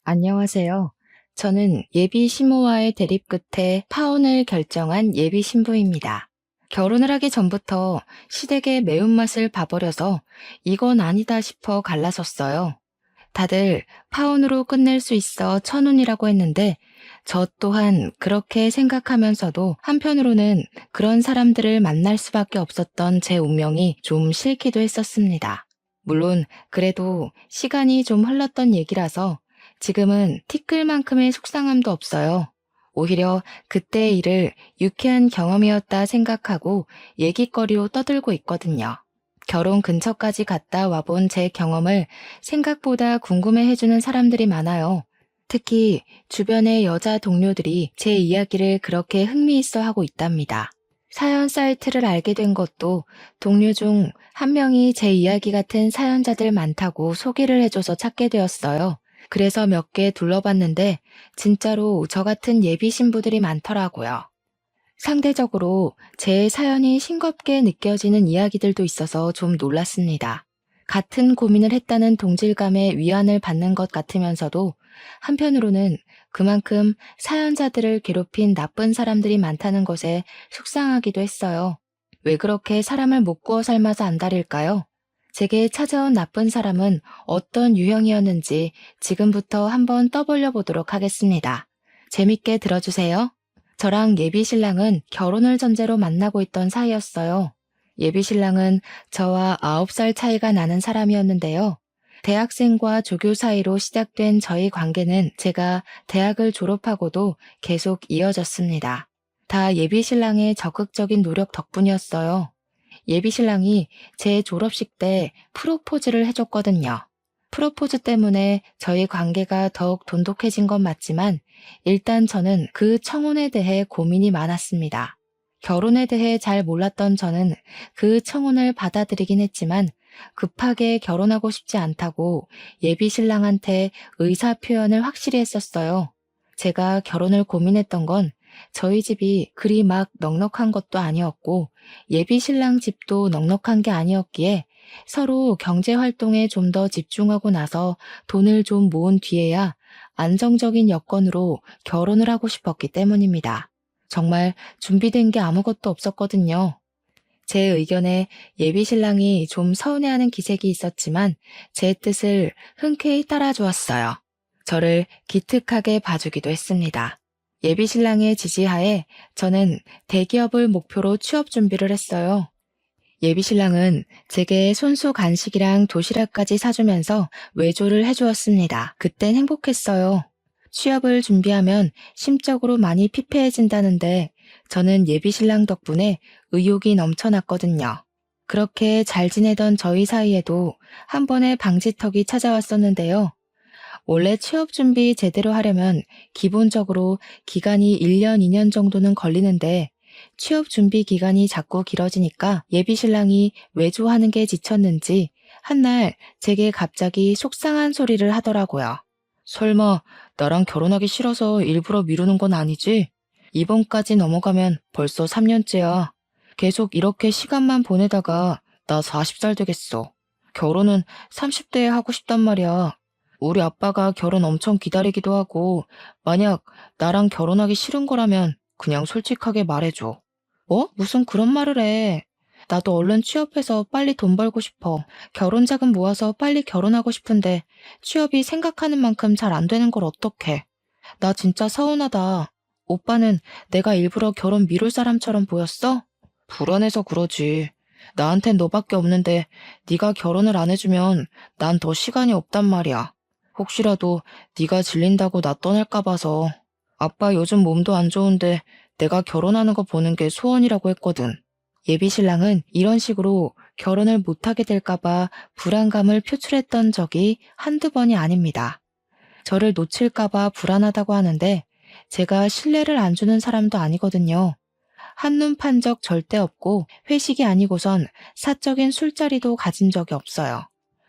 안녕하세요. 저는 예비 신부와의 대립 끝에 파혼을 결정한 예비 신부입니다. 결혼을 하기 전부터 시댁의 매운맛을 봐버려서 이건 아니다 싶어 갈라섰어요. 다들 파혼으로 끝낼 수 있어 천운이라고 했는데 저 또한 그렇게 생각하면서도 한편으로는 그런 사람들을 만날 수밖에 없었던 제 운명이 좀 싫기도 했었습니다. 물론 그래도 시간이 좀 흘렀던 얘기라서 지금은 티끌만큼의 속상함도 없어요. 오히려 그때의 일을 유쾌한 경험이었다 생각하고 얘기거리로 떠들고 있거든요. 결혼 근처까지 갔다 와본 제 경험을 생각보다 궁금해해주는 사람들이 많아요. 특히 주변의 여자 동료들이 제 이야기를 그렇게 흥미있어 하고 있답니다. 사연 사이트를 알게 된 것도 동료 중 한 명이 제 이야기 같은 사연자들 많다고 소개를 해줘서 찾게 되었어요. 그래서 몇 개 둘러봤는데 진짜로 저 같은 예비 신부들이 많더라고요. 상대적으로 제 사연이 싱겁게 느껴지는 이야기들도 있어서 좀 놀랐습니다. 같은 고민을 했다는 동질감에 위안을 받는 것 같으면서도 한편으로는 그만큼 사연자들을 괴롭힌 나쁜 사람들이 많다는 것에 속상하기도 했어요. 왜 그렇게 사람을 못 구워 삶아서 안달일까요? 제게 찾아온 나쁜 사람은 어떤 유형이었는지 지금부터 한번 떠벌려 보도록 하겠습니다. 재밌게 들어주세요. 저랑 예비 신랑은 결혼을 전제로 만나고 있던 사이였어요. 예비 신랑은 저와 9살 차이가 나는 사람이었는데요. 대학생과 조교 사이로 시작된 저희 관계는 제가 대학을 졸업하고도 계속 이어졌습니다. 다 예비 신랑의 적극적인 노력 덕분이었어요. 예비 신랑이 제 졸업식 때 프로포즈를 해줬거든요. 프로포즈 때문에 저희 관계가 더욱 돈독해진 건 맞지만 일단 저는 그 청혼에 대해 고민이 많았습니다. 결혼에 대해 잘 몰랐던 저는 그 청혼을 받아들이긴 했지만 급하게 결혼하고 싶지 않다고 예비 신랑한테 의사 표현을 확실히 했었어요. 제가 결혼을 고민했던 건 저희 집이 그리 막 넉넉한 것도 아니었고 예비 신랑 집도 넉넉한 게 아니었기에 서로 경제 활동에 좀 더 집중하고 나서 돈을 좀 모은 뒤에야 안정적인 여건으로 결혼을 하고 싶었기 때문입니다. 정말 준비된 게 아무것도 없었거든요. 제 의견에 예비 신랑이 좀 서운해하는 기색이 있었지만 제 뜻을 흔쾌히 따라주었어요. 저를 기특하게 봐주기도 했습니다. 예비 신랑의 지지하에 저는 대기업을 목표로 취업 준비를 했어요. 예비 신랑은 제게 손수 간식이랑 도시락까지 사주면서 외조를 해주었습니다. 그땐 행복했어요. 취업을 준비하면 심적으로 많이 피폐해진다는데 저는 예비 신랑 덕분에 의욕이 넘쳐났거든요. 그렇게 잘 지내던 저희 사이에도 한 번의 방지턱이 찾아왔었는데요. 원래 취업 준비 제대로 하려면 기본적으로 기간이 1년, 2년 정도는 걸리는데 취업 준비 기간이 자꾸 길어지니까 예비 신랑이 외조하는 게 지쳤는지 한날 제게 갑자기 속상한 소리를 하더라고요. 설마 나랑 결혼하기 싫어서 일부러 미루는 건 아니지? 이번까지 넘어가면 벌써 3년째야. 계속 이렇게 시간만 보내다가 나 40살 되겠어. 결혼은 30대에 하고 싶단 말이야. 우리 아빠가 결혼 엄청 기다리기도 하고, 만약 나랑 결혼하기 싫은 거라면 그냥 솔직하게 말해줘. 뭐? 무슨 그런 말을 해. 나도 얼른 취업해서 빨리 돈 벌고 싶어. 결혼 자금 모아서 빨리 결혼하고 싶은데 취업이 생각하는 만큼 잘 안 되는 걸 어떡해. 나 진짜 서운하다. 오빠는 내가 일부러 결혼 미룰 사람처럼 보였어? 불안해서 그러지. 나한텐 너밖에 없는데 네가 결혼을 안 해주면 난 더 시간이 없단 말이야. 혹시라도 네가 질린다고 나 떠날까 봐서. 아빠 요즘 몸도 안 좋은데 내가 결혼하는 거 보는 게 소원이라고 했거든. 예비 신랑은 이런 식으로 결혼을 못하게 될까 봐 불안감을 표출했던 적이 한두 번이 아닙니다. 저를 놓칠까 봐 불안하다고 하는데 제가 신뢰를 안 주는 사람도 아니거든요. 한눈 판 적 절대 없고 회식이 아니고선 사적인 술자리도 가진 적이 없어요.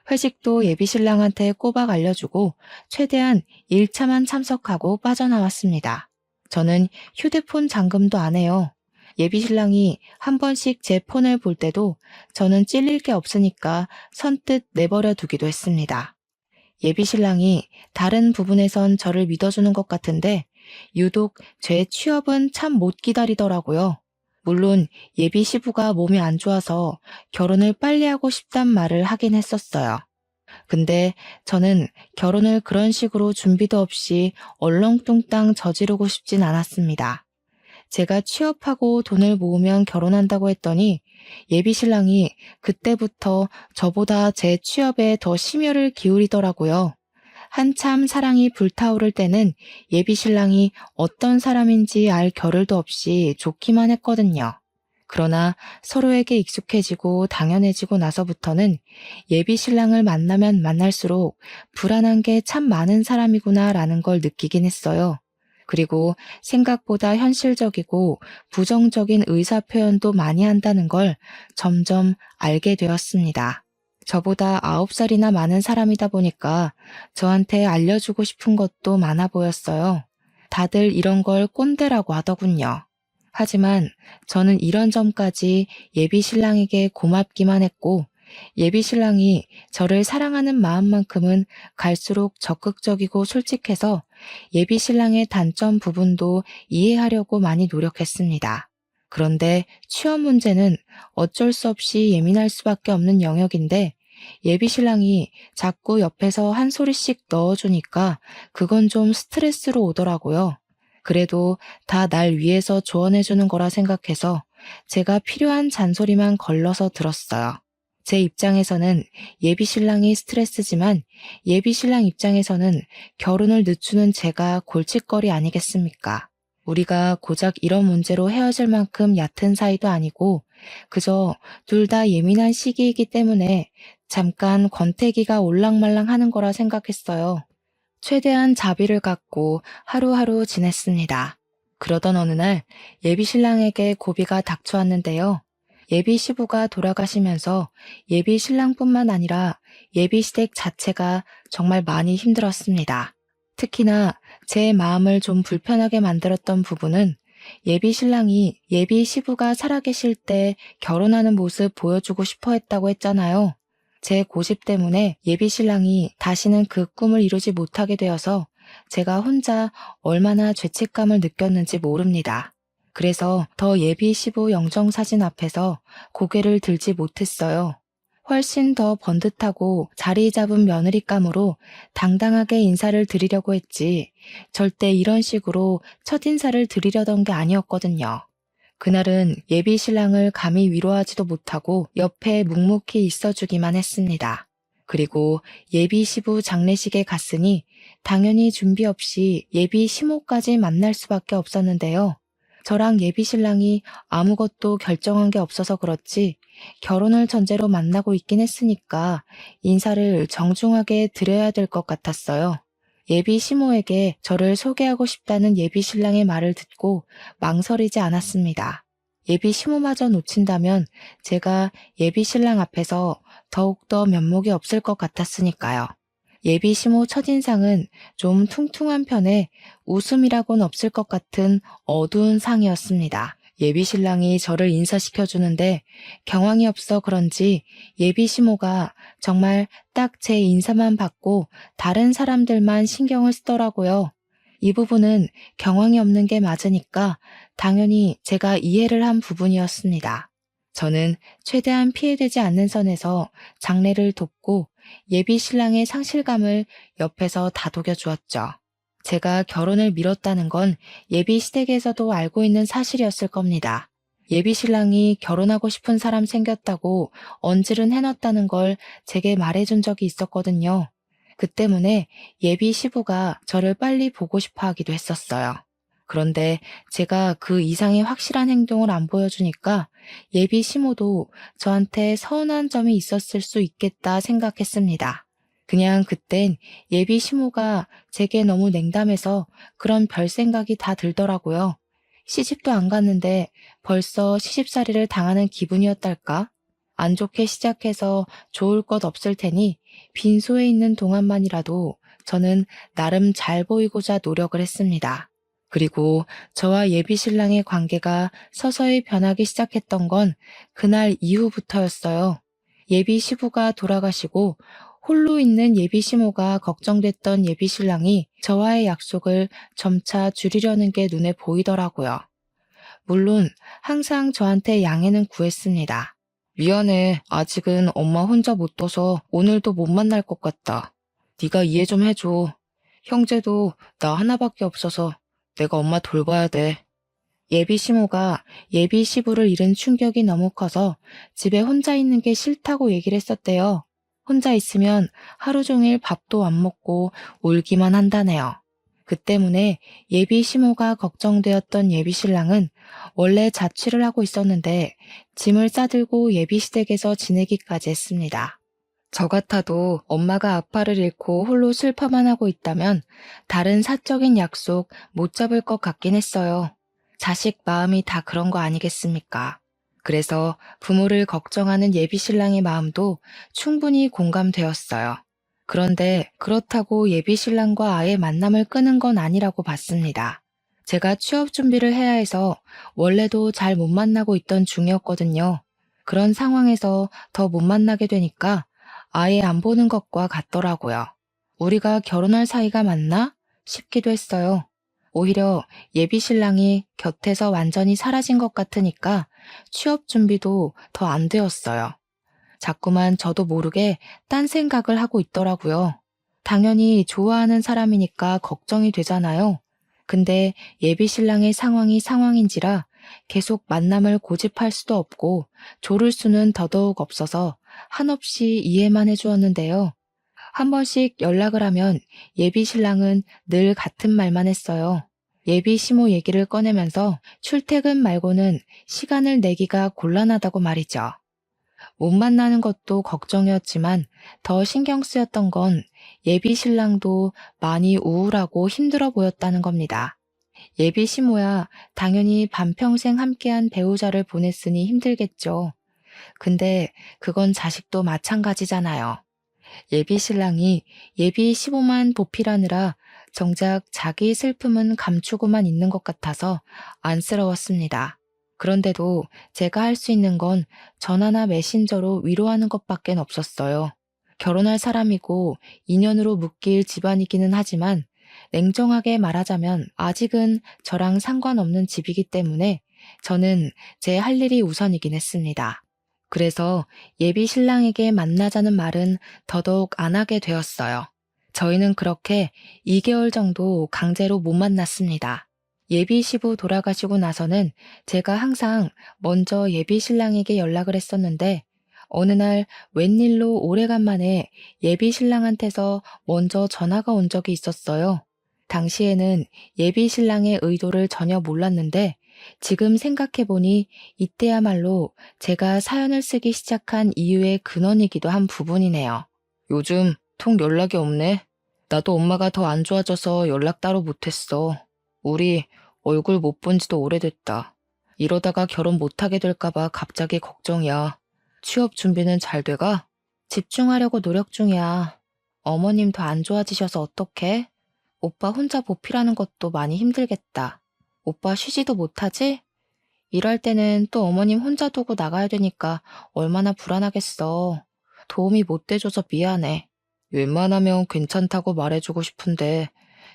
회식도 예비 신랑한테 꼬박 알려주고 최대한 1차만 참석하고 빠져나왔습니다. 저는 휴대폰 잠금도 안 해요. 예비 신랑이 한 번씩 제 폰을 볼 때도 저는 찔릴 게 없으니까 선뜻 내버려 두기도 했습니다. 예비 신랑이 다른 부분에선 저를 믿어주는 것 같은데 유독 제 취업은 참 못 기다리더라고요. 물론 예비 시부가 몸이 안 좋아서 결혼을 빨리 하고 싶단 말을 하긴 했었어요. 근데 저는 결혼을 그런 식으로 준비도 없이 얼렁뚱땅 저지르고 싶진 않았습니다. 제가 취업하고 돈을 모으면 결혼한다고 했더니 예비 신랑이 그때부터 저보다 제 취업에 더 심혈을 기울이더라고요. 한참 사랑이 불타오를 때는 예비 신랑이 어떤 사람인지 알 겨를도 없이 좋기만 했거든요. 그러나 서로에게 익숙해지고 당연해지고 나서부터는 예비 신랑을 만나면 만날수록 불안한 게 참 많은 사람이구나라는 걸 느끼긴 했어요. 그리고 생각보다 현실적이고 부정적인 의사 표현도 많이 한다는 걸 점점 알게 되었습니다. 저보다 9살이나 많은 사람이다 보니까 저한테 알려주고 싶은 것도 많아 보였어요. 다들 이런 걸 꼰대라고 하더군요. 하지만 저는 이런 점까지 예비 신랑에게 고맙기만 했고, 예비 신랑이 저를 사랑하는 마음만큼은 갈수록 적극적이고 솔직해서 예비 신랑의 단점 부분도 이해하려고 많이 노력했습니다. 그런데 취업 문제는 어쩔 수 없이 예민할 수밖에 없는 영역인데 예비 신랑이 자꾸 옆에서 한 소리씩 넣어주니까 그건 좀 스트레스로 오더라고요. 그래도 다 날 위해서 조언해주는 거라 생각해서 제가 필요한 잔소리만 걸러서 들었어요. 제 입장에서는 예비 신랑이 스트레스지만 예비 신랑 입장에서는 결혼을 늦추는 제가 골칫거리 아니겠습니까? 우리가 고작 이런 문제로 헤어질 만큼 얕은 사이도 아니고 그저 둘 다 예민한 시기이기 때문에 잠깐 권태기가 올랑말랑 하는 거라 생각했어요. 최대한 자비를 갖고 하루하루 지냈습니다. 그러던 어느 날 예비 신랑에게 고비가 닥쳐왔는데요. 예비 시부가 돌아가시면서 예비 신랑뿐만 아니라 예비 시댁 자체가 정말 많이 힘들었습니다. 특히나 제 마음을 좀 불편하게 만들었던 부분은 예비 신랑이 예비 시부가 살아계실 때 결혼하는 모습 보여주고 싶어 했다고 했잖아요. 제 고집 때문에 예비 신랑이 다시는 그 꿈을 이루지 못하게 되어서 제가 혼자 얼마나 죄책감을 느꼈는지 모릅니다. 그래서 더 예비 시부 영정 사진 앞에서 고개를 들지 못했어요. 훨씬 더 번듯하고 자리 잡은 며느리감으로 당당하게 인사를 드리려고 했지 절대 이런 식으로 첫인사를 드리려던 게 아니었거든요. 그날은 예비 신랑을 감히 위로하지도 못하고 옆에 묵묵히 있어주기만 했습니다. 그리고 예비 시부 장례식에 갔으니 당연히 준비 없이 예비 시모까지 만날 수밖에 없었는데요. 저랑 예비 신랑이 아무것도 결정한 게 없어서 그렇지 결혼을 전제로 만나고 있긴 했으니까 인사를 정중하게 드려야 될 것 같았어요. 예비 시모에게 저를 소개하고 싶다는 예비 신랑의 말을 듣고 망설이지 않았습니다. 예비 시모마저 놓친다면 제가 예비 신랑 앞에서 더욱더 면목이 없을 것 같았으니까요. 예비 시모 첫인상은 좀 퉁퉁한 편에 웃음이라고는 없을 것 같은 어두운 상이었습니다. 예비 신랑이 저를 인사시켜주는데 경황이 없어 그런지 예비 시모가 정말 딱 제 인사만 받고 다른 사람들만 신경을 쓰더라고요. 이 부분은 경황이 없는 게 맞으니까 당연히 제가 이해를 한 부분이었습니다. 저는 최대한 피해되지 않는 선에서 장례를 돕고 예비 신랑의 상실감을 옆에서 다독여 주었죠. 제가 결혼을 미뤘다는 건 예비 시댁에서도 알고 있는 사실이었을 겁니다. 예비 신랑이 결혼하고 싶은 사람 생겼다고 언질은 해놨다는 걸 제게 말해준 적이 있었거든요. 그 때문에 예비 시부가 저를 빨리 보고 싶어 하기도 했었어요. 그런데 제가 그 이상의 확실한 행동을 안 보여주니까 예비 시모도 저한테 서운한 점이 있었을 수 있겠다 생각했습니다. 그냥 그땐 예비 시모가 제게 너무 냉담해서 그런 별 생각이 다 들더라고요. 시집도 안 갔는데 벌써 시집살이를 당하는 기분이었달까? 안 좋게 시작해서 좋을 것 없을 테니 빈소에 있는 동안만이라도 저는 나름 잘 보이고자 노력을 했습니다. 그리고 저와 예비 신랑의 관계가 서서히 변하기 시작했던 건 그날 이후부터였어요. 예비 시부가 돌아가시고 홀로 있는 예비 시모가 걱정됐던 예비 신랑이 저와의 약속을 점차 줄이려는 게 눈에 보이더라고요. 물론 항상 저한테 양해는 구했습니다. 미안해. 아직은 엄마 혼자 못 둬서 오늘도 못 만날 것 같다. 네가 이해 좀 해줘. 형제도 나 하나밖에 없어서 내가 엄마 돌봐야 돼. 예비 시모가 예비 시부를 잃은 충격이 너무 커서 집에 혼자 있는 게 싫다고 얘기를 했었대요. 혼자 있으면 하루 종일 밥도 안 먹고 울기만 한다네요. 그 때문에 예비 시모가 걱정되었던 예비 신랑은 원래 자취를 하고 있었는데 짐을 싸들고 예비 시댁에서 지내기까지 했습니다. 저 같아도 엄마가 아빠를 잃고 홀로 슬퍼만 하고 있다면 다른 사적인 약속 못 잡을 것 같긴 했어요. 자식 마음이 다 그런 거 아니겠습니까? 그래서 부모를 걱정하는 예비 신랑의 마음도 충분히 공감되었어요. 그런데 그렇다고 예비 신랑과 아예 만남을 끊은 건 아니라고 봤습니다. 제가 취업 준비를 해야 해서 원래도 잘 못 만나고 있던 중이었거든요. 그런 상황에서 더 못 만나게 되니까 아예 안 보는 것과 같더라고요. 우리가 결혼할 사이가 맞나? 싶기도 했어요. 오히려 예비 신랑이 곁에서 완전히 사라진 것 같으니까 취업 준비도 더 안 되었어요. 자꾸만 저도 모르게 딴 생각을 하고 있더라고요. 당연히 좋아하는 사람이니까 걱정이 되잖아요. 근데 예비 신랑의 상황이 상황인지라 계속 만남을 고집할 수도 없고 조를 수는 더더욱 없어서 한없이 이해만 해주었는데요. 한 번씩 연락을 하면 예비 신랑은 늘 같은 말만 했어요. 예비 시모 얘기를 꺼내면서 출퇴근 말고는 시간을 내기가 곤란하다고 말이죠. 못 만나는 것도 걱정이었지만 더 신경 쓰였던 건 예비 신랑도 많이 우울하고 힘들어 보였다는 겁니다. 예비 시모야 당연히 반평생 함께한 배우자를 보냈으니 힘들겠죠. 근데 그건 자식도 마찬가지잖아요. 예비 신랑이 예비 시모만 보필하느라 정작 자기 슬픔은 감추고만 있는 것 같아서 안쓰러웠습니다. 그런데도 제가 할 수 있는 건 전화나 메신저로 위로하는 것밖엔 없었어요. 결혼할 사람이고 인연으로 묶일 집안이기는 하지만 냉정하게 말하자면 아직은 저랑 상관없는 집이기 때문에 저는 제 할 일이 우선이긴 했습니다. 그래서 예비 신랑에게 만나자는 말은 더더욱 안 하게 되었어요. 저희는 그렇게 2개월 정도 강제로 못 만났습니다. 예비 시부 돌아가시고 나서는 제가 항상 먼저 예비 신랑에게 연락을 했었는데 어느 날 웬일로 오래간만에 예비 신랑한테서 먼저 전화가 온 적이 있었어요. 당시에는 예비 신랑의 의도를 전혀 몰랐는데 지금 생각해보니 이때야말로 제가 사연을 쓰기 시작한 이유의 근원이기도 한 부분이네요. 요즘 통 연락이 없네. 나도 엄마가 더 안 좋아져서 연락 따로 못했어. 우리 얼굴 못 본 지도 오래됐다. 이러다가 결혼 못하게 될까봐 갑자기 걱정이야. 취업 준비는 잘 돼가? 집중하려고 노력 중이야. 어머님 더 안 좋아지셔서 어떡해? 오빠 혼자 보필하는 것도 많이 힘들겠다. 오빠 쉬지도 못하지? 일할 때는 또 어머님 혼자 두고 나가야 되니까 얼마나 불안하겠어. 도움이 못 돼줘서 미안해. 웬만하면 괜찮다고 말해주고 싶은데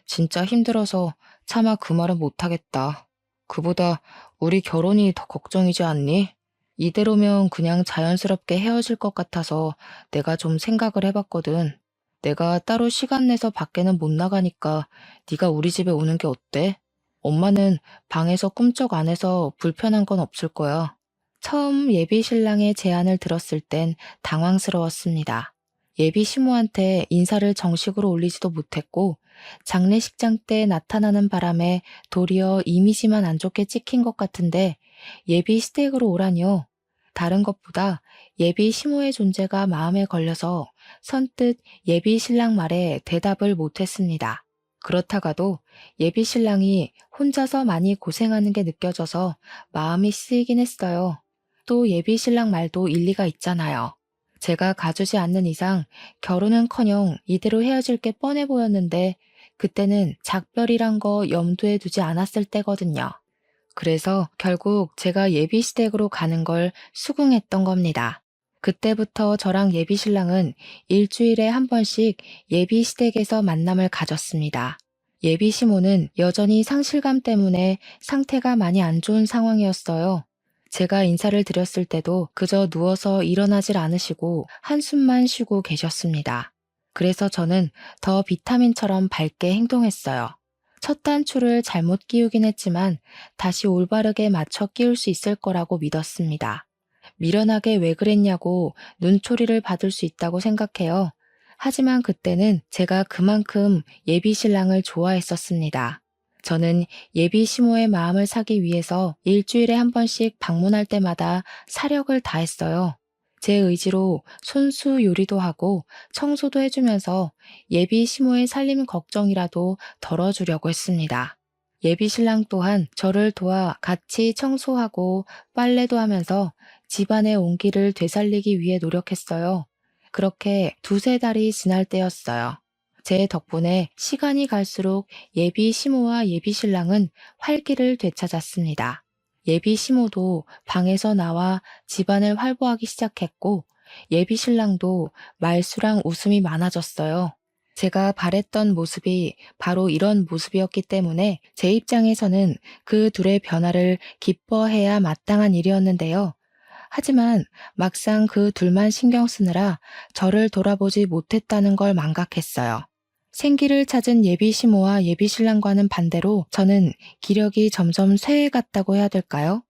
진짜 힘들어서 차마 그 말은 못하겠다. 그보다 우리 결혼이 더 걱정이지 않니? 이대로면 그냥 자연스럽게 헤어질 것 같아서 내가 좀 생각을 해봤거든. 내가 따로 시간 내서 밖에는 못 나가니까 네가 우리 집에 오는 게 어때? 엄마는 방에서 꿈쩍 안 해서 불편한 건 없을 거야. 처음 예비 신랑의 제안을 들었을 땐 당황스러웠습니다. 예비 시모한테 인사를 정식으로 올리지도 못했고 장례식장 때 나타나는 바람에 도리어 이미지만 안 좋게 찍힌 것 같은데 예비 시댁으로 오라니요. 다른 것보다 예비 시모의 존재가 마음에 걸려서 선뜻 예비 신랑 말에 대답을 못했습니다. 그렇다가도 예비 신랑이 혼자서 많이 고생하는 게 느껴져서 마음이 쓰이긴 했어요. 또 예비 신랑 말도 일리가 있잖아요. 제가 가주지 않는 이상 결혼은커녕 이대로 헤어질 게 뻔해 보였는데 그때는 작별이란 거 염두에 두지 않았을 때거든요. 그래서 결국 제가 예비 시댁으로 가는 걸 수긍했던 겁니다. 그때부터 저랑 예비 신랑은 일주일에 한 번씩 예비 시댁에서 만남을 가졌습니다. 예비 시모는 여전히 상실감 때문에 상태가 많이 안 좋은 상황이었어요. 제가 인사를 드렸을 때도 그저 누워서 일어나질 않으시고 한숨만 쉬고 계셨습니다. 그래서 저는 더 비타민처럼 밝게 행동했어요. 첫 단추를 잘못 끼우긴 했지만 다시 올바르게 맞춰 끼울 수 있을 거라고 믿었습니다. 미련하게 왜 그랬냐고 눈초리를 받을 수 있다고 생각해요. 하지만 그때는 제가 그만큼 예비 신랑을 좋아했었습니다. 저는 예비 시모의 마음을 사기 위해서 일주일에 한 번씩 방문할 때마다 사력을 다했어요. 제 의지로 손수 요리도 하고 청소도 해주면서 예비 시모의 살림 걱정이라도 덜어주려고 했습니다. 예비 신랑 또한 저를 도와 같이 청소하고 빨래도 하면서 집안의 온기를 되살리기 위해 노력했어요. 그렇게 두세 달이 지날 때였어요. 제 덕분에 시간이 갈수록 예비 시모와 예비 신랑은 활기를 되찾았습니다. 예비 시모도 방에서 나와 집안을 활보하기 시작했고 예비 신랑도 말수랑 웃음이 많아졌어요. 제가 바랬던 모습이 바로 이런 모습이었기 때문에 제 입장에서는 그 둘의 변화를 기뻐해야 마땅한 일이었는데요. 하지만 막상 그 둘만 신경 쓰느라 저를 돌아보지 못했다는 걸 망각했어요. 생기를 찾은 예비 시모와 예비 신랑과는 반대로 저는 기력이 점점 쇠해갔다고 해야 될까요?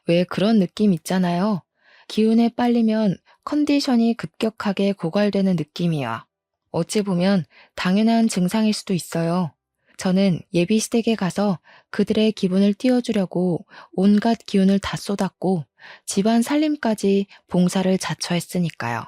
왜 그런 느낌 있잖아요. 기운에 빨리면 컨디션이 급격하게 고갈되는 느낌이야. 어찌 보면 당연한 증상일 수도 있어요. 저는 예비 시댁에 가서 그들의 기분을 띄워주려고 온갖 기운을 다 쏟았고 집안 살림까지 봉사를 자처했으니까요.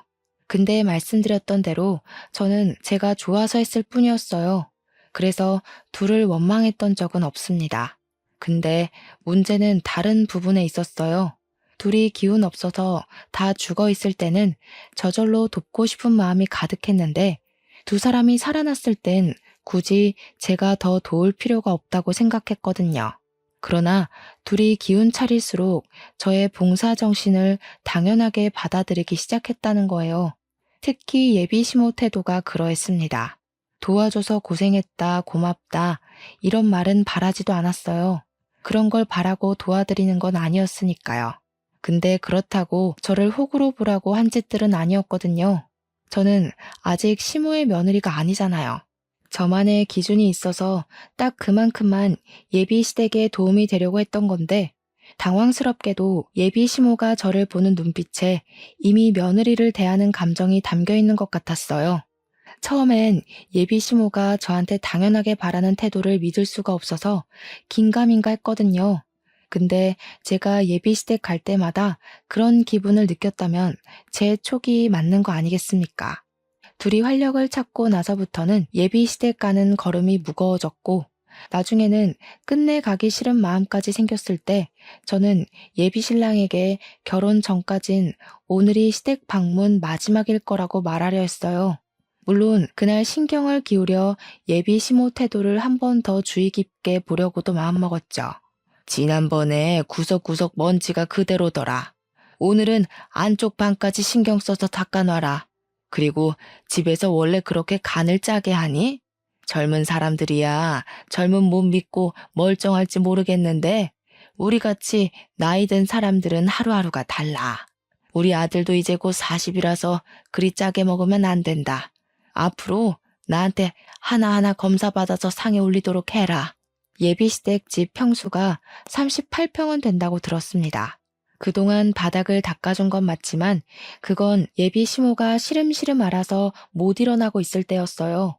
근데 말씀드렸던 대로 저는 제가 좋아서 했을 뿐이었어요. 그래서 둘을 원망했던 적은 없습니다. 근데 문제는 다른 부분에 있었어요. 둘이 기운 없어서 다 죽어 있을 때는 저절로 돕고 싶은 마음이 가득했는데 두 사람이 살아났을 땐 굳이 제가 더 도울 필요가 없다고 생각했거든요. 그러나 둘이 기운 차릴수록 저의 봉사 정신을 당연하게 받아들이기 시작했다는 거예요. 특히 예비 시모 태도가 그러했습니다. 도와줘서 고생했다, 고맙다, 이런 말은 바라지도 않았어요. 그런 걸 바라고 도와드리는 건 아니었으니까요. 근데 그렇다고 저를 호구로 보라고 한 짓들은 아니었거든요. 저는 아직 시모의 며느리가 아니잖아요. 저만의 기준이 있어서 딱 그만큼만 예비 시댁에 도움이 되려고 했던 건데 당황스럽게도 예비 시모가 저를 보는 눈빛에 이미 며느리를 대하는 감정이 담겨 있는 것 같았어요. 처음엔 예비 시모가 저한테 당연하게 바라는 태도를 믿을 수가 없어서 긴가민가 했거든요. 근데 제가 예비 시댁 갈 때마다 그런 기분을 느꼈다면 제 촉이 맞는 거 아니겠습니까? 둘이 활력을 찾고 나서부터는 예비 시댁 가는 걸음이 무거워졌고 나중에는 끝내 가기 싫은 마음까지 생겼을 때 저는 예비 신랑에게 결혼 전까진 오늘이 시댁 방문 마지막일 거라고 말하려 했어요. 물론 그날 신경을 기울여 예비 시모 태도를 한 번 더 주의 깊게 보려고도 마음먹었죠. 지난번에 구석구석 먼지가 그대로더라. 오늘은 안쪽 방까지 신경 써서 닦아놔라. 그리고 집에서 원래 그렇게 간을 짜게 하니? 젊은 사람들이야 젊은 몸 믿고 멀쩡할지 모르겠는데 우리같이 나이 든 사람들은 하루하루가 달라. 우리 아들도 이제 곧 40이라서 그리 짜게 먹으면 안 된다. 앞으로 나한테 하나하나 검사받아서 상에 올리도록 해라. 예비시댁 집 평수가 38평은 된다고 들었습니다. 그동안 바닥을 닦아준 건 맞지만 그건 예비 시모가 시름시름 앓아서 못 일어나고 있을 때였어요.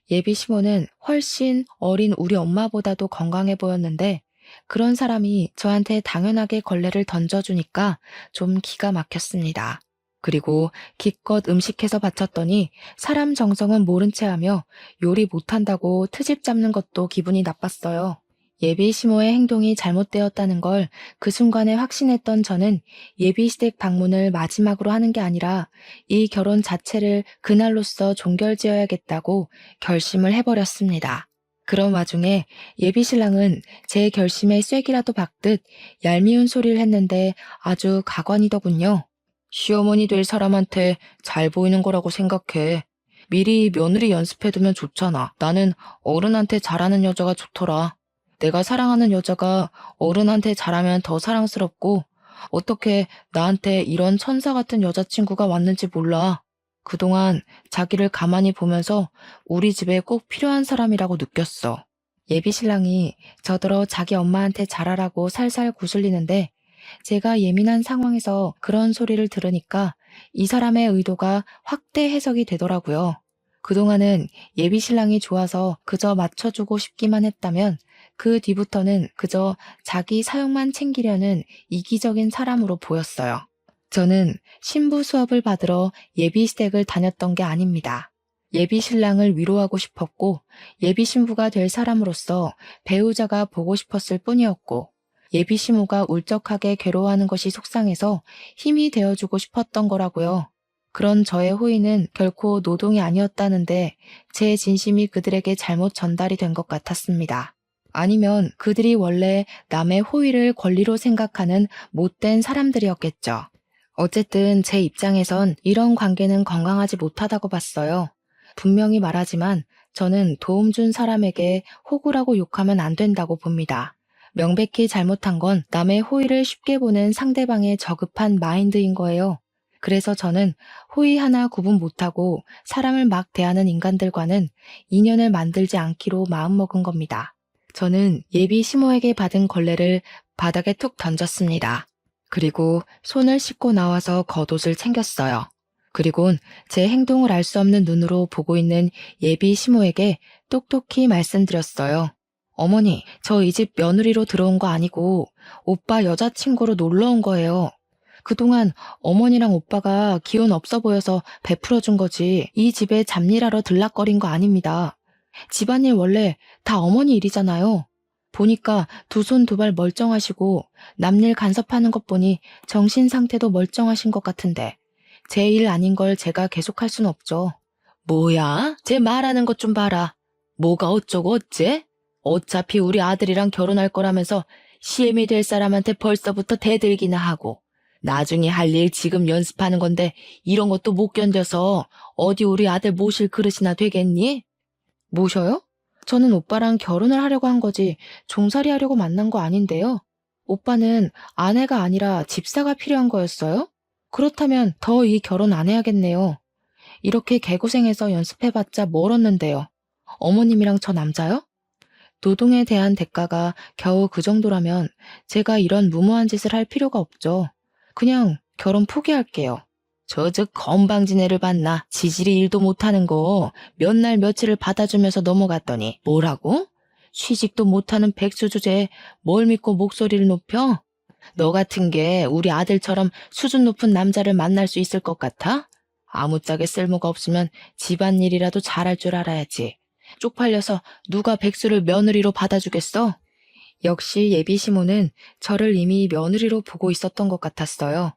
예비 시모는 훨씬 어린 우리 엄마보다도 건강해 보였는데 그런 사람이 저한테 당연하게 걸레를 던져주니까 좀 기가 막혔습니다. 그리고 기껏 음식해서 바쳤더니 사람 정성은 모른 채 하며 요리 못한다고 트집 잡는 것도 기분이 나빴어요. 예비 시모의 행동이 잘못되었다는 걸 그 순간에 확신했던 저는 예비 시댁 방문을 마지막으로 하는 게 아니라 이 결혼 자체를 그날로써 종결지어야겠다고 결심을 해버렸습니다. 그런 와중에 예비 신랑은 제 결심에 쐐기라도 박듯 얄미운 소리를 했는데 아주 가관이더군요. 시어머니 될 사람한테 잘 보이는 거라고 생각해. 미리 며느리 연습해두면 좋잖아. 나는 어른한테 잘하는 여자가 좋더라. 내가 사랑하는 여자가 어른한테 잘하면 더 사랑스럽고 어떻게 나한테 이런 천사 같은 여자친구가 왔는지 몰라. 그동안 자기를 가만히 보면서 우리 집에 꼭 필요한 사람이라고 느꼈어. 예비 신랑이 저더러 자기 엄마한테 잘하라고 살살 구슬리는데 제가 예민한 상황에서 그런 소리를 들으니까 이 사람의 의도가 확대 해석이 되더라고요. 그동안은 예비 신랑이 좋아서 그저 맞춰주고 싶기만 했다면 그 뒤부터는 그저 자기 사용만 챙기려는 이기적인 사람으로 보였어요. 저는 신부 수업을 받으러 예비 시댁을 다녔던 게 아닙니다. 예비 신랑을 위로하고 싶었고 예비 신부가 될 사람으로서 배우자가 보고 싶었을 뿐이었고 예비 시모가 울적하게 괴로워하는 것이 속상해서 힘이 되어주고 싶었던 거라고요. 그런 저의 호의는 결코 노동이 아니었다는데 제 진심이 그들에게 잘못 전달이 된 것 같았습니다. 아니면 그들이 원래 남의 호의를 권리로 생각하는 못된 사람들이었겠죠. 어쨌든 제 입장에선 이런 관계는 건강하지 못하다고 봤어요. 분명히 말하지만 저는 도움 준 사람에게 호구라고 욕하면 안 된다고 봅니다. 명백히 잘못한 건 남의 호의를 쉽게 보는 상대방의 저급한 마인드인 거예요. 그래서 저는 호의 하나 구분 못하고 사람을 막 대하는 인간들과는 인연을 만들지 않기로 마음먹은 겁니다. 저는 예비 시모에게 받은 걸레를 바닥에 툭 던졌습니다. 그리고 손을 씻고 나와서 겉옷을 챙겼어요. 그리곤 제 행동을 알 수 없는 눈으로 보고 있는 예비 시모에게 똑똑히 말씀드렸어요. 어머니, 저 이 집 며느리로 들어온 거 아니고 오빠 여자친구로 놀러 온 거예요. 그동안 어머니랑 오빠가 기운 없어 보여서 베풀어 준 거지 이 집에 잡일하러 들락거린 거 아닙니다. 집안일 원래 다 어머니 일이잖아요. 보니까 두 손 두 발 멀쩡하시고 남일 간섭하는 것 보니 정신 상태도 멀쩡하신 것 같은데 제 일 아닌 걸 제가 계속할 순 없죠. 뭐야? 제 말하는 것 좀 봐라. 뭐가 어쩌고 어째? 어차피 우리 아들이랑 결혼할 거라면서 시엠이 될 사람한테 벌써부터 대들기나 하고 나중에 할 일 지금 연습하는 건데 이런 것도 못 견뎌서 어디 우리 아들 모실 그릇이나 되겠니? 모셔요? 저는 오빠랑 결혼을 하려고 한 거지 종살이 하려고 만난 거 아닌데요. 오빠는 아내가 아니라 집사가 필요한 거였어요? 그렇다면 더 이 결혼 안 해야겠네요. 이렇게 개고생해서 연습해봤자 뭘 얻는데요. 어머님이랑 저 남자요? 노동에 대한 대가가 겨우 그 정도라면 제가 이런 무모한 짓을 할 필요가 없죠. 그냥 결혼 포기할게요. 저즉 건방진 애를 봤나? 지질이 일도 못하는 거 몇 날 며칠을 받아주면서 넘어갔더니 뭐라고? 취직도 못하는 백수 주제에 뭘 믿고 목소리를 높여? 너 같은 게 우리 아들처럼 수준 높은 남자를 만날 수 있을 것 같아? 아무짝에 쓸모가 없으면 집안일이라도 잘할 줄 알아야지. 쪽팔려서 누가 백수를 며느리로 받아주겠어? 역시 예비 시모는 저를 이미 며느리로 보고 있었던 것 같았어요.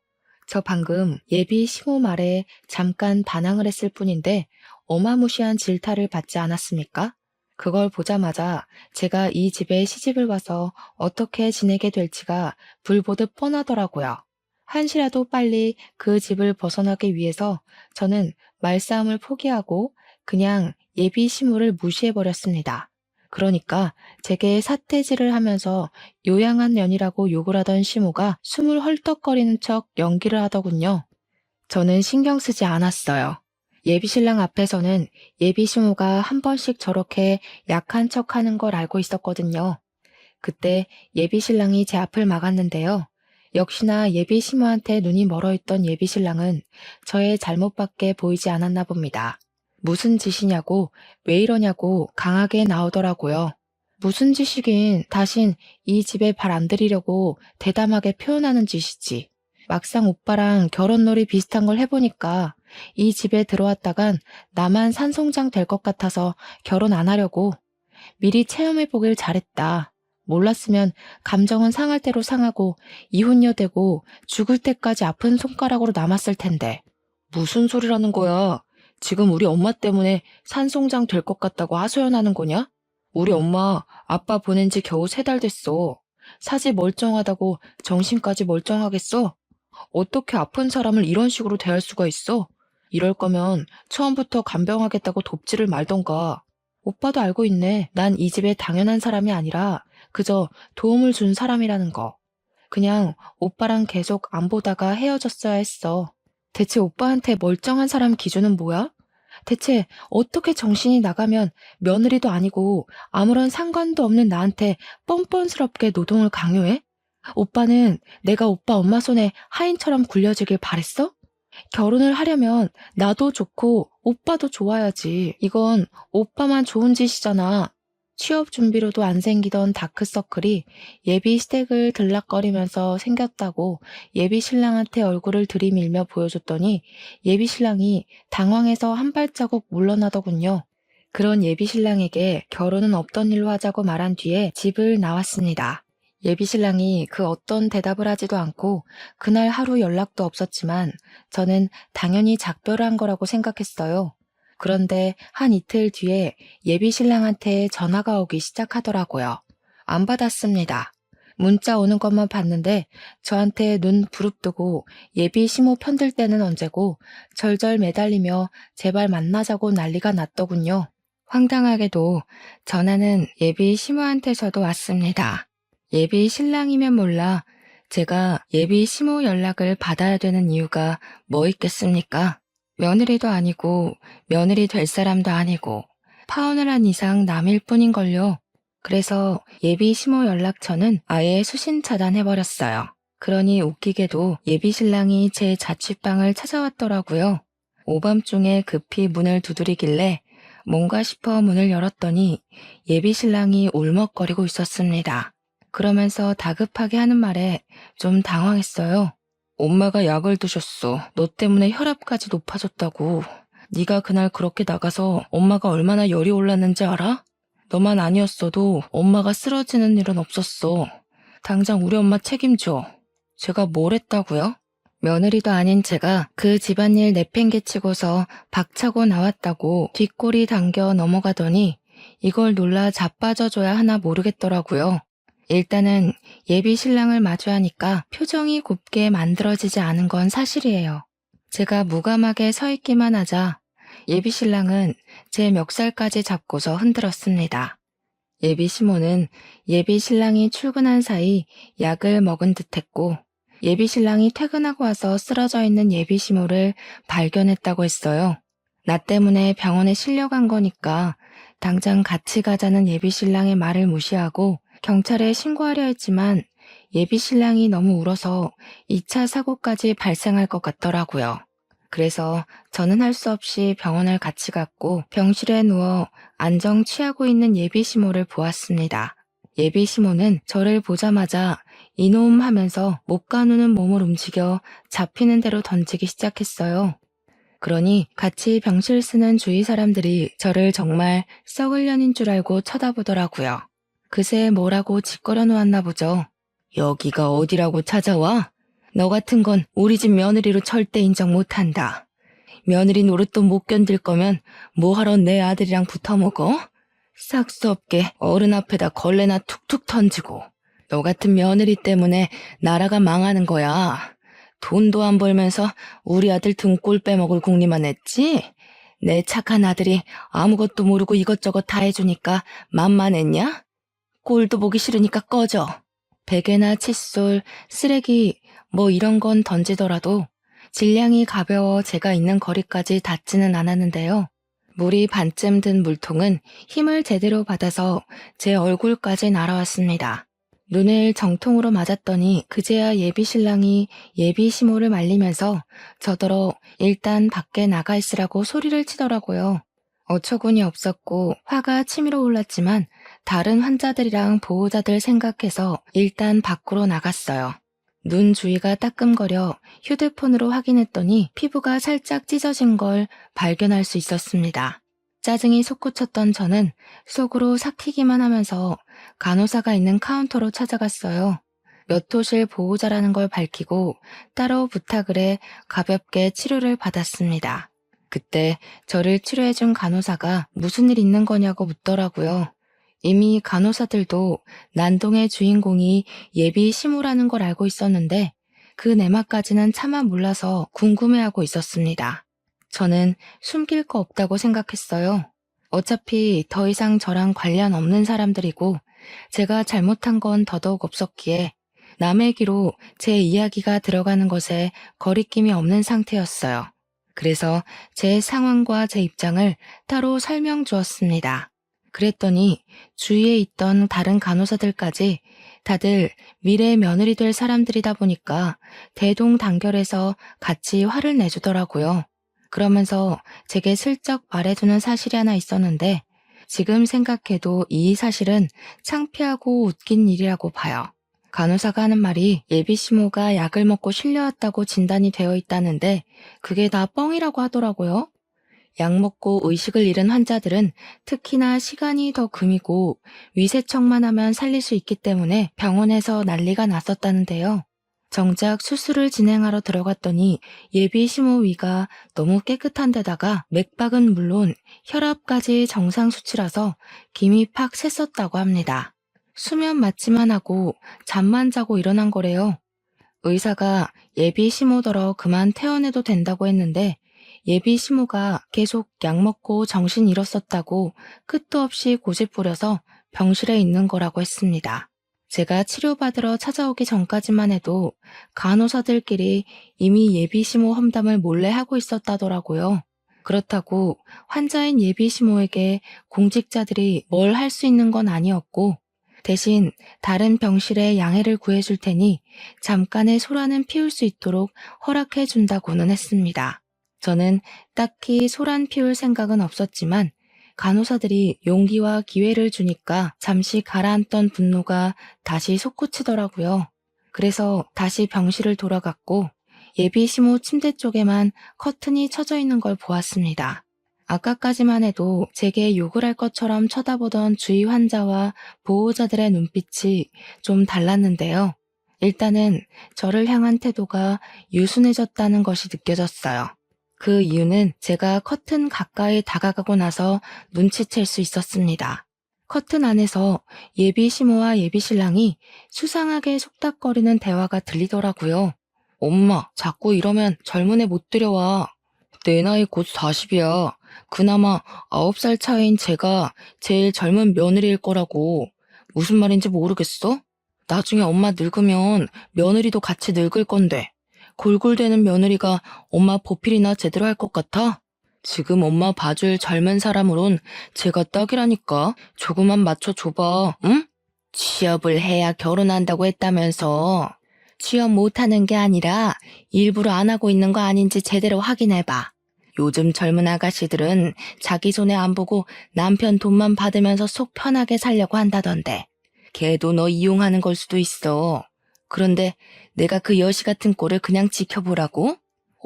저 방금 예비 시모 말에 잠깐 반항을 했을 뿐인데 어마무시한 질타를 받지 않았습니까? 그걸 보자마자 제가 이 집에 시집을 와서 어떻게 지내게 될지가 불보듯 뻔하더라고요. 한시라도 빨리 그 집을 벗어나기 위해서 저는 말싸움을 포기하고 그냥 예비 시모를 무시해버렸습니다. 그러니까 제게 사태질을 하면서 요양한 년이라고 욕을 하던 시모가 숨을 헐떡거리는 척 연기를 하더군요. 저는 신경 쓰지 않았어요. 예비신랑 앞에서는 예비시모가 한 번씩 저렇게 약한 척 하는 걸 알고 있었거든요. 그때 예비신랑이 제 앞을 막았는데요. 역시나 예비시모한테 눈이 멀어있던 예비신랑은 저의 잘못밖에 보이지 않았나 봅니다. 무슨 짓이냐고, 왜 이러냐고 강하게 나오더라고요. 무슨 짓이긴 다신 이 집에 발 안 들이려고 대담하게 표현하는 짓이지. 막상 오빠랑 결혼놀이 비슷한 걸 해보니까 이 집에 들어왔다간 나만 산송장 될 것 같아서 결혼 안 하려고. 미리 체험해보길 잘했다. 몰랐으면 감정은 상할 대로 상하고 이혼녀 되고 죽을 때까지 아픈 손가락으로 남았을 텐데. 무슨 소리라는 거야? 지금 우리 엄마 때문에 산송장 될 것 같다고 하소연하는 거냐? 우리 엄마 아빠 보낸 지 겨우 3달 됐어. 사지 멀쩡하다고 정신까지 멀쩡하겠어? 어떻게 아픈 사람을 이런 식으로 대할 수가 있어? 이럴 거면 처음부터 간병하겠다고 돕지를 말던가. 오빠도 알고 있네. 난 이 집에 당연한 사람이 아니라 그저 도움을 준 사람이라는 거. 그냥 오빠랑 계속 안 보다가 헤어졌어야 했어. 대체 오빠한테 멀쩡한 사람 기준은 뭐야? 대체 어떻게 정신이 나가면 며느리도 아니고 아무런 상관도 없는 나한테 뻔뻔스럽게 노동을 강요해? 오빠는 내가 오빠 엄마 손에 하인처럼 굴려지길 바랬어? 결혼을 하려면 나도 좋고 오빠도 좋아야지. 이건 오빠만 좋은 짓이잖아. 취업 준비로도 안 생기던 다크서클이 예비 시댁을 들락거리면서 생겼다고 예비 신랑한테 얼굴을 들이밀며 보여줬더니 예비 신랑이 당황해서 한 발자국 물러나더군요. 그런 예비 신랑에게 결혼은 없던 일로 하자고 말한 뒤에 집을 나왔습니다. 예비 신랑이 그 어떤 대답을 하지도 않고 그날 하루 연락도 없었지만 저는 당연히 작별을 한 거라고 생각했어요. 그런데 한 이틀 뒤에 예비 신랑한테 전화가 오기 시작하더라고요. 안 받았습니다. 문자 오는 것만 봤는데 저한테 눈 부릅뜨고 예비 시모 편들 때는 언제고 절절 매달리며 제발 만나자고 난리가 났더군요. 황당하게도 전화는 예비 시모한테서도 왔습니다. 예비 신랑이면 몰라 제가 예비 시모 연락을 받아야 되는 이유가 뭐 있겠습니까? 며느리도 아니고 며느리 될 사람도 아니고 파혼을 한 이상 남일 뿐인걸요. 그래서 예비 시모 연락처는 아예 수신 차단해버렸어요. 그러니 웃기게도 예비 신랑이 제 자취방을 찾아왔더라고요. 오밤중에 급히 문을 두드리길래 뭔가 싶어 문을 열었더니 예비 신랑이 울먹거리고 있었습니다. 그러면서 다급하게 하는 말에 좀 당황했어요. 엄마가 약을 드셨어. 너 때문에 혈압까지 높아졌다고. 네가 그날 그렇게 나가서 엄마가 얼마나 열이 올랐는지 알아? 너만 아니었어도 엄마가 쓰러지는 일은 없었어. 당장 우리 엄마 책임져. 제가 뭘 했다고요? 며느리도 아닌 제가 그 집안일 내팽개치고서 박차고 나왔다고 뒷골이 당겨 넘어가더니 이걸 놀라 자빠져줘야 하나 모르겠더라고요. 일단은 예비 신랑을 마주하니까 표정이 곱게 만들어지지 않은 건 사실이에요. 제가 무감하게 서 있기만 하자 예비 신랑은 제 멱살까지 잡고서 흔들었습니다. 예비 시모는 예비 신랑이 출근한 사이 약을 먹은 듯했고 예비 신랑이 퇴근하고 와서 쓰러져 있는 예비 시모를 발견했다고 했어요. 나 때문에 병원에 실려간 거니까 당장 같이 가자는 예비 신랑의 말을 무시하고 경찰에 신고하려 했지만 예비 신랑이 너무 울어서 2차 사고까지 발생할 것 같더라고요. 그래서 저는 할 수 없이 병원을 같이 갔고 병실에 누워 안정 취하고 있는 예비 시모를 보았습니다. 예비 시모는 저를 보자마자 이놈 하면서 못 가누는 몸을 움직여 잡히는 대로 던지기 시작했어요. 그러니 같이 병실 쓰는 주위 사람들이 저를 정말 썩을 년인 줄 알고 쳐다보더라고요. 그새 뭐라고 짓거려 놓았나 보죠. 여기가 어디라고 찾아와? 너 같은 건 우리 집 며느리로 절대 인정 못한다. 며느리 노릇도 못 견딜 거면 뭐하러 내 아들이랑 붙어먹어? 싹 수 없게 어른 앞에다 걸레나 툭툭 던지고. 너 같은 며느리 때문에 나라가 망하는 거야. 돈도 안 벌면서 우리 아들 등골 빼먹을 궁리만 했지? 내 착한 아들이 아무것도 모르고 이것저것 다 해주니까 만만했냐? 꼴도 보기 싫으니까 꺼져. 베개나 칫솔, 쓰레기 뭐 이런 건 던지더라도 질량이 가벼워 제가 있는 거리까지 닿지는 않았는데요. 물이 반쯤 든 물통은 힘을 제대로 받아서 제 얼굴까지 날아왔습니다. 눈을 정통으로 맞았더니 그제야 예비 신랑이 예비 시모를 말리면서 저더러 일단 밖에 나가 있으라고 소리를 치더라고요. 어처구니 없었고 화가 치밀어 올랐지만 다른 환자들이랑 보호자들 생각해서 일단 밖으로 나갔어요. 눈 주위가 따끔거려 휴대폰으로 확인했더니 피부가 살짝 찢어진 걸 발견할 수 있었습니다. 짜증이 솟구쳤던 저는 속으로 삭히기만 하면서 간호사가 있는 카운터로 찾아갔어요. 몇 호실 보호자라는 걸 밝히고 따로 부탁을 해 가볍게 치료를 받았습니다. 그때 저를 치료해준 간호사가 무슨 일 있는 거냐고 묻더라고요. 이미 간호사들도 난동의 주인공이 예비 시모라는 걸 알고 있었는데 그 내막까지는 차마 몰라서 궁금해하고 있었습니다. 저는 숨길 거 없다고 생각했어요. 어차피 더 이상 저랑 관련 없는 사람들이고 제가 잘못한 건 더더욱 없었기에 남의 귀로 제 이야기가 들어가는 것에 거리낌이 없는 상태였어요. 그래서 제 상황과 제 입장을 따로 설명 주었습니다. 그랬더니 주위에 있던 다른 간호사들까지 다들 미래 며느리 될 사람들이다 보니까 대동단결해서 같이 화를 내주더라고요. 그러면서 제게 슬쩍 말해두는 사실이 하나 있었는데 지금 생각해도 이 사실은 창피하고 웃긴 일이라고 봐요. 간호사가 하는 말이 예비시모가 약을 먹고 실려왔다고 진단이 되어 있다는데 그게 다 뻥이라고 하더라고요. 약 먹고 의식을 잃은 환자들은 특히나 시간이 더 금이고 위세척만 하면 살릴 수 있기 때문에 병원에서 난리가 났었다는데요. 정작 수술을 진행하러 들어갔더니 예비 시모 위가 너무 깨끗한 데다가 맥박은 물론 혈압까지 정상 수치라서 김이 팍 샜었다고 합니다. 수면 마취만 하고 잠만 자고 일어난 거래요. 의사가 예비 시모더러 그만 퇴원해도 된다고 했는데 예비 시모가 계속 약 먹고 정신 잃었었다고 끝도 없이 고집 부려서 병실에 있는 거라고 했습니다. 제가 치료받으러 찾아오기 전까지만 해도 간호사들끼리 이미 예비 시모 험담을 몰래 하고 있었다더라고요. 그렇다고 환자인 예비 시모에게 공직자들이 뭘 할 수 있는 건 아니었고 대신 다른 병실에 양해를 구해줄 테니 잠깐의 소란은 피울 수 있도록 허락해 준다고는 했습니다. 저는 딱히 소란 피울 생각은 없었지만 간호사들이 용기와 기회를 주니까 잠시 가라앉던 분노가 다시 솟구치더라고요. 그래서 다시 병실을 돌아갔고 예비 시모 침대 쪽에만 커튼이 쳐져 있는 걸 보았습니다. 아까까지만 해도 제게 욕을 할 것처럼 쳐다보던 주위 환자와 보호자들의 눈빛이 좀 달랐는데요. 일단은 저를 향한 태도가 유순해졌다는 것이 느껴졌어요. 그 이유는 제가 커튼 가까이 다가가고 나서 눈치챌 수 있었습니다. 커튼 안에서 예비 시모와 예비 신랑이 수상하게 속닥거리는 대화가 들리더라고요. 엄마, 자꾸 이러면 젊은 애 못 들여와. 내 나이 곧 40이야. 그나마 9살 차이인 제가 제일 젊은 며느리일 거라고. 무슨 말인지 모르겠어? 나중에 엄마 늙으면 며느리도 같이 늙을 건데. 골골대는 며느리가 엄마 보필이나 제대로 할 것 같아? 지금 엄마 봐줄 젊은 사람으론 제가 딱이라니까. 조금만 맞춰줘봐, 응? 취업을 해야 결혼한다고 했다면서. 취업 못하는 게 아니라 일부러 안 하고 있는 거 아닌지 제대로 확인해봐. 요즘 젊은 아가씨들은 자기 손에 안 보고 남편 돈만 받으면서 속 편하게 살려고 한다던데. 걔도 너 이용하는 걸 수도 있어. 그런데 내가 그 여시 같은 꼴을 그냥 지켜보라고?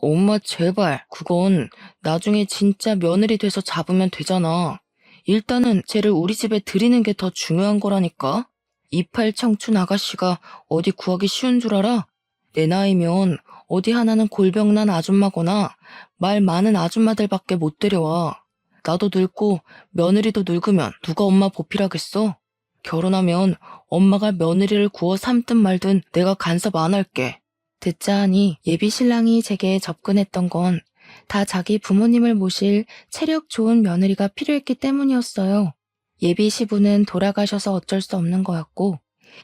엄마 제발, 그건 나중에 진짜 며느리 돼서 잡으면 되잖아. 일단은 쟤를 우리 집에 들이는 게 더 중요한 거라니까. 이팔 청춘 아가씨가 어디 구하기 쉬운 줄 알아? 내 나이면 어디 하나는 골병난 아줌마거나 말 많은 아줌마들밖에 못 데려와. 나도 늙고 며느리도 늙으면 누가 엄마 보필하겠어? 결혼하면 엄마가 며느리를 구워 삼든 말든 내가 간섭 안 할게. 듣자 하니 예비 신랑이 제게 접근했던 건 다 자기 부모님을 모실 체력 좋은 며느리가 필요했기 때문이었어요. 예비 시부는 돌아가셔서 어쩔 수 없는 거였고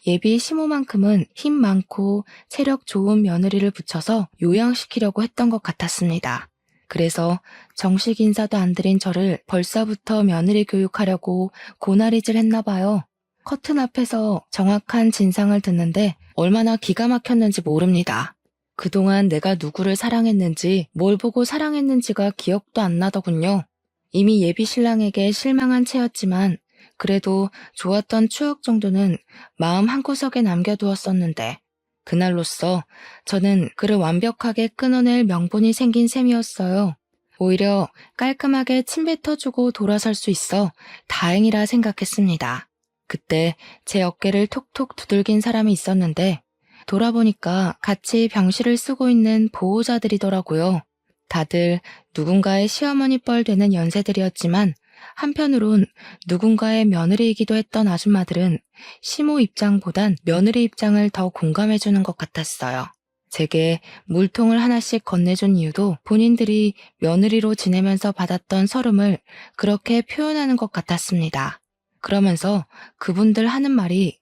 예비 시모만큼은 힘 많고 체력 좋은 며느리를 붙여서 요양시키려고 했던 것 같았습니다. 그래서 정식 인사도 안 드린 저를 벌써부터 며느리 교육하려고 고나리질 했나 봐요. 커튼 앞에서 정확한 진상을 듣는데 얼마나 기가 막혔는지 모릅니다. 그동안 내가 누구를 사랑했는지 뭘 보고 사랑했는지가 기억도 안 나더군요. 이미 예비 신랑에게 실망한 채였지만 그래도 좋았던 추억 정도는 마음 한구석에 남겨두었었는데 그날로써 저는 그를 완벽하게 끊어낼 명분이 생긴 셈이었어요. 오히려 깔끔하게 침 뱉어주고 돌아설 수 있어 다행이라 생각했습니다. 그때 제 어깨를 톡톡 두들긴 사람이 있었는데 돌아보니까 같이 병실을 쓰고 있는 보호자들이더라고요. 다들 누군가의 시어머니 뻘 되는 연세들이었지만 한편으론 누군가의 며느리이기도 했던 아줌마들은 시모 입장보단 며느리 입장을 더 공감해주는 것 같았어요. 제게 물통을 하나씩 건네준 이유도 본인들이 며느리로 지내면서 받았던 서름을 그렇게 표현하는 것 같았습니다. 그러면서 그분들 하는 말이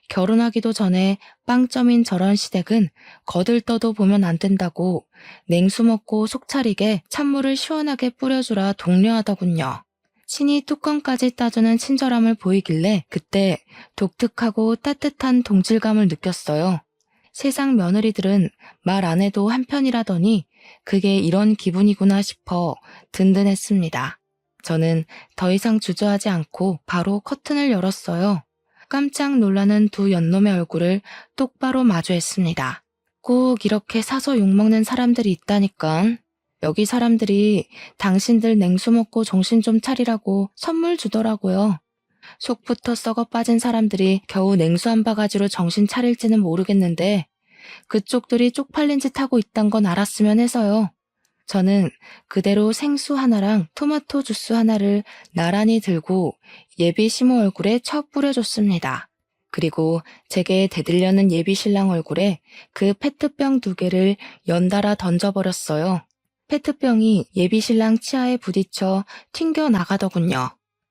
결혼하기도 전에 빵점인 저런 시댁은 거들떠도 보면 안 된다고 냉수 먹고 속 차리게 찬물을 시원하게 뿌려주라 독려하더군요. 친히 뚜껑까지 따주는 친절함을 보이길래 그때 독특하고 따뜻한 동질감을 느꼈어요. 세상 며느리들은 말 안 해도 한편이라더니 그게 이런 기분이구나 싶어 든든했습니다. 저는 더 이상 주저하지 않고 바로 커튼을 열었어요. 깜짝 놀라는 두 연놈의 얼굴을 똑바로 마주했습니다. 꼭 이렇게 사서 욕먹는 사람들이 있다니깐. 여기 사람들이 당신들 냉수 먹고 정신 좀 차리라고 선물 주더라고요. 속부터 썩어 빠진 사람들이 겨우 냉수 한 바가지로 정신 차릴지는 모르겠는데 그쪽들이 쪽팔린 짓 하고 있단 건 알았으면 해서요. 저는 그대로 생수 하나랑 토마토 주스 하나를 나란히 들고 예비 시모 얼굴에 쳐 뿌려줬습니다. 그리고 제게 대들려는 예비 신랑 얼굴에 그 페트병 2개를 연달아 던져버렸어요. 페트병이 예비 신랑 치아에 부딪혀 튕겨 나가더군요.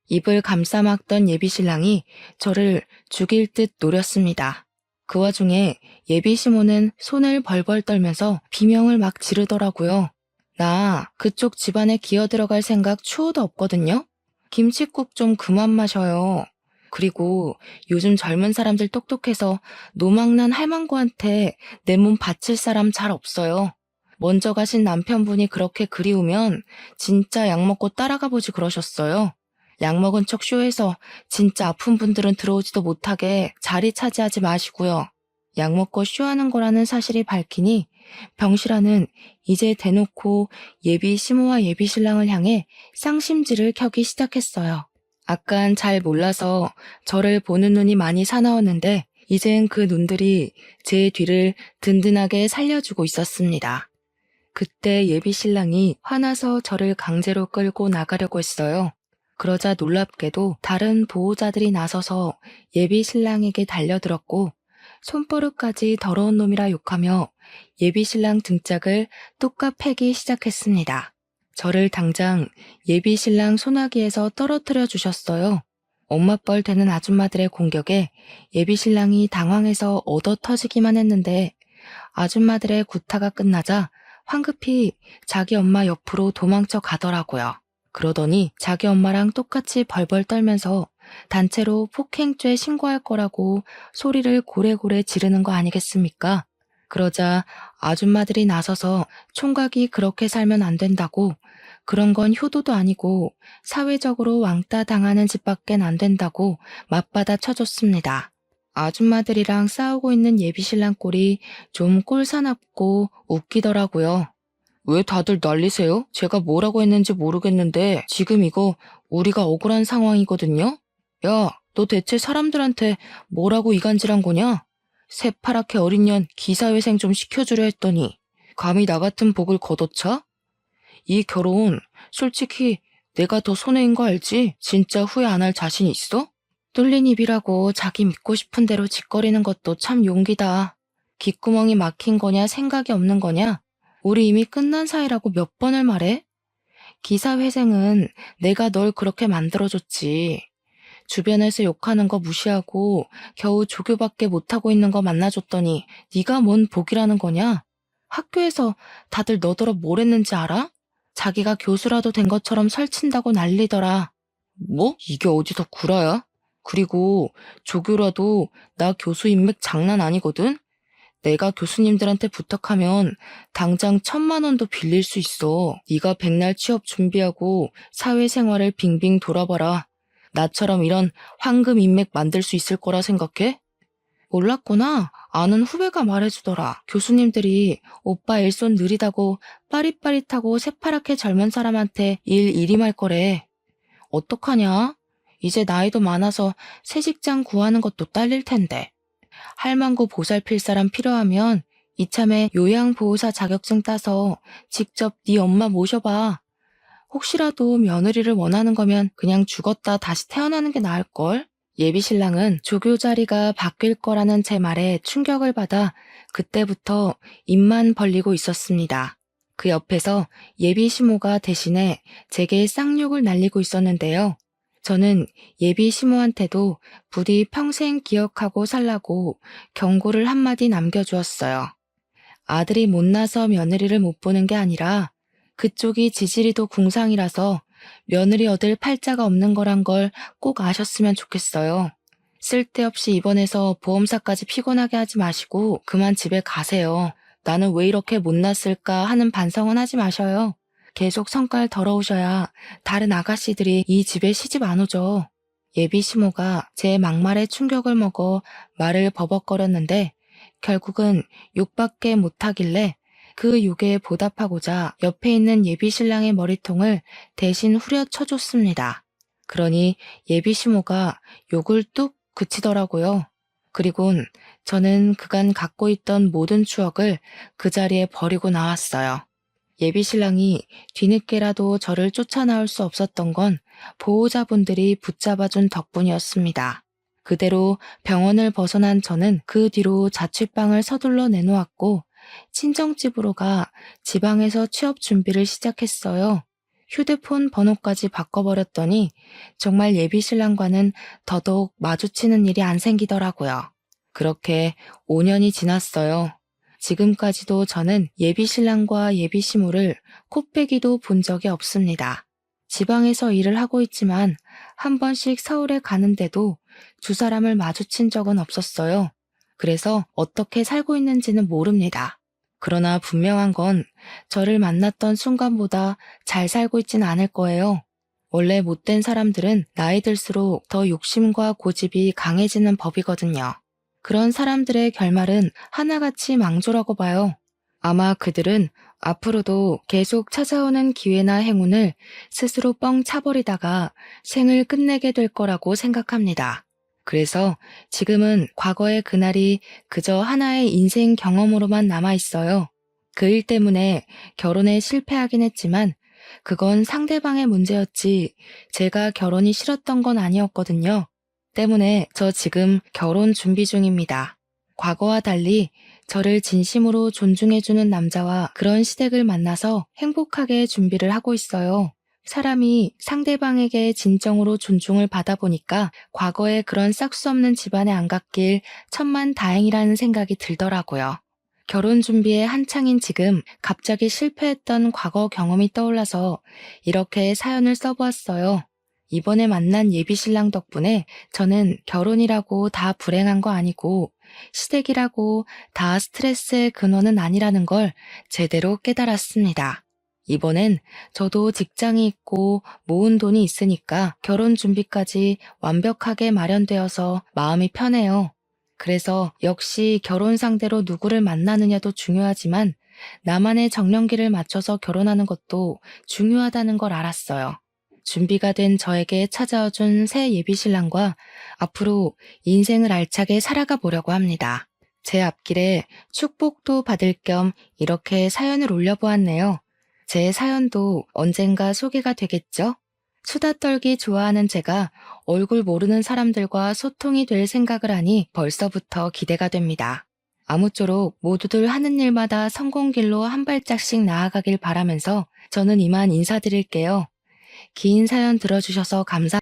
입을 감싸막던 예비 신랑이 저를 죽일 듯 노렸습니다. 그 와중에 예비 시모는 손을 벌벌 떨면서 비명을 막 지르더라고요. 나 그쪽 집안에 기어들어갈 생각 추호도 없거든요. 김칫국 좀 그만 마셔요. 그리고 요즘 젊은 사람들 똑똑해서 노망난 할망구한테 내 몸 바칠 사람 잘 없어요. 먼저 가신 남편분이 그렇게 그리우면 진짜 약 먹고 따라가 보지 그러셨어요. 약 먹은 척 쇼해서 진짜 아픈 분들은 들어오지도 못하게 자리 차지하지 마시고요. 약 먹고 쇼하는 거라는 사실이 밝히니 병실아는 이제 대놓고 예비 시모와 예비 신랑을 향해 쌍심지를 켜기 시작했어요. 아깐 잘 몰라서 저를 보는 눈이 많이 사나웠는데 이젠 그 눈들이 제 뒤를 든든하게 살려주고 있었습니다. 그때 예비 신랑이 화나서 저를 강제로 끌고 나가려고 했어요. 그러자 놀랍게도 다른 보호자들이 나서서 예비 신랑에게 달려들었고 손버릇까지 더러운 놈이라 욕하며 예비 신랑 등짝을 뚝까 패기 시작했습니다. 저를 당장 예비 신랑 소나기에서 떨어뜨려 주셨어요. 엄마뻘 되는 아줌마들의 공격에 예비 신랑이 당황해서 얻어 터지기만 했는데 아줌마들의 구타가 끝나자 황급히 자기 엄마 옆으로 도망쳐 가더라고요. 그러더니 자기 엄마랑 똑같이 벌벌 떨면서 단체로 폭행죄 신고할 거라고 소리를 고래고래 지르는 거 아니겠습니까? 그러자 아줌마들이 나서서 총각이 그렇게 살면 안 된다고, 그런 건 효도도 아니고 사회적으로 왕따 당하는 집밖엔 안 된다고 맞받아 쳐줬습니다. 아줌마들이랑 싸우고 있는 예비신랑 꼴이 좀 꼴사납고 웃기더라고요. 왜 다들 난리세요? 제가 뭐라고 했는지 모르겠는데 지금 이거 우리가 억울한 상황이거든요? 야, 너 대체 사람들한테 뭐라고 이간질한 거냐? 새파랗게 어린 년 기사회생 좀 시켜주려 했더니 감히 나 같은 복을 걷어차? 이 결혼 솔직히 내가 더 손해인 거 알지? 진짜 후회 안 할 자신 있어? 뚫린 입이라고 자기 믿고 싶은 대로 짓거리는 것도 참 용기다. 귓구멍이 막힌 거냐 생각이 없는 거냐? 우리 이미 끝난 사이라고 몇 번을 말해? 기사회생은 내가 널 그렇게 만들어줬지. 주변에서 욕하는 거 무시하고 겨우 조교밖에 못하고 있는 거 만나줬더니 네가 뭔 복이라는 거냐? 학교에서 다들 너더러 뭘 했는지 알아? 자기가 교수라도 된 것처럼 설친다고 난리더라. 뭐? 이게 어디서 구라야? 그리고 조교라도 나 교수 인맥 장난 아니거든? 내가 교수님들한테 부탁하면 당장 1,000만 원도 빌릴 수 있어. 네가 백날 취업 준비하고 사회생활을 빙빙 돌아봐라. 나처럼 이런 황금 인맥 만들 수 있을 거라 생각해? 몰랐구나. 아는 후배가 말해주더라. 교수님들이 오빠 일손 느리다고 빠릿빠릿하고 새파랗게 젊은 사람한테 일 일임할 거래. 어떡하냐? 이제 나이도 많아서 새 직장 구하는 것도 딸릴 텐데. 할망구 보살필 사람 필요하면 이참에 요양보호사 자격증 따서 직접 네 엄마 모셔봐. 혹시라도 며느리를 원하는 거면 그냥 죽었다 다시 태어나는 게 나을걸? 예비신랑은 조교 자리가 바뀔 거라는 제 말에 충격을 받아 그때부터 입만 벌리고 있었습니다. 그 옆에서 예비 시모가 대신에 제게 쌍욕을 날리고 있었는데요. 저는 예비 시모한테도 부디 평생 기억하고 살라고 경고를 한마디 남겨주었어요. 아들이 못나서 며느리를 못 보는 게 아니라 그쪽이 지지리도 궁상이라서 며느리 얻을 팔자가 없는 거란 걸 꼭 아셨으면 좋겠어요. 쓸데없이 입원해서 보험사까지 피곤하게 하지 마시고 그만 집에 가세요. 나는 왜 이렇게 못났을까 하는 반성은 하지 마셔요. 계속 성깔 더러우셔야 다른 아가씨들이 이 집에 시집 안 오죠. 예비 시모가 제 막말에 충격을 먹어 말을 버벅거렸는데 결국은 욕밖에 못하길래 그 욕에 보답하고자 옆에 있는 예비 신랑의 머리통을 대신 후려쳐줬습니다. 그러니 예비 시모가 욕을 뚝 그치더라고요. 그리곤 저는 그간 갖고 있던 모든 추억을 그 자리에 버리고 나왔어요. 예비 신랑이 뒤늦게라도 저를 쫓아나올 수 없었던 건 보호자분들이 붙잡아준 덕분이었습니다. 그대로 병원을 벗어난 저는 그 뒤로 자취방을 서둘러 내놓았고 친정집으로 가 지방에서 취업 준비를 시작했어요. 휴대폰 번호까지 바꿔버렸더니 정말 예비 신랑과는 더더욱 마주치는 일이 안 생기더라고요. 그렇게 5년이 지났어요. 지금까지도 저는 예비 신랑과 예비 시모를 코빼기도 본 적이 없습니다. 지방에서 일을 하고 있지만 한 번씩 서울에 가는데도 두 사람을 마주친 적은 없었어요. 그래서 어떻게 살고 있는지는 모릅니다. 그러나 분명한 건 저를 만났던 순간보다 잘 살고 있진 않을 거예요. 원래 못된 사람들은 나이 들수록 더 욕심과 고집이 강해지는 법이거든요. 그런 사람들의 결말은 하나같이 망조라고 봐요. 아마 그들은 앞으로도 계속 찾아오는 기회나 행운을 스스로 뻥 차버리다가 생을 끝내게 될 거라고 생각합니다. 그래서 지금은 과거의 그날이 그저 하나의 인생 경험으로만 남아있어요. 그 일 때문에 결혼에 실패하긴 했지만 그건 상대방의 문제였지 제가 결혼이 싫었던 건 아니었거든요. 때문에 저 지금 결혼 준비 중입니다. 과거와 달리 저를 진심으로 존중해주는 남자와 그런 시댁을 만나서 행복하게 준비를 하고 있어요. 사람이 상대방에게 진정으로 존중을 받아보니까 과거에 그런 싹수 없는 집안에 안 갔길 천만 다행이라는 생각이 들더라고요. 결혼 준비에 한창인 지금 갑자기 실패했던 과거 경험이 떠올라서 이렇게 사연을 써보았어요. 이번에 만난 예비 신랑 덕분에 저는 결혼이라고 다 불행한 거 아니고 시댁이라고 다 스트레스의 근원은 아니라는 걸 제대로 깨달았습니다. 이번엔 저도 직장이 있고 모은 돈이 있으니까 결혼 준비까지 완벽하게 마련되어서 마음이 편해요. 그래서 역시 결혼 상대로 누구를 만나느냐도 중요하지만 나만의 정년기를 맞춰서 결혼하는 것도 중요하다는 걸 알았어요. 준비가 된 저에게 찾아와준 새 예비 신랑과 앞으로 인생을 알차게 살아가 보려고 합니다. 제 앞길에 축복도 받을 겸 이렇게 사연을 올려보았네요. 제 사연도 언젠가 소개가 되겠죠? 수다 떨기 좋아하는 제가 얼굴 모르는 사람들과 소통이 될 생각을 하니 벌써부터 기대가 됩니다. 아무쪼록 모두들 하는 일마다 성공길로 한 발짝씩 나아가길 바라면서 저는 이만 인사드릴게요. 긴 사연 들어주셔서 감사합니다.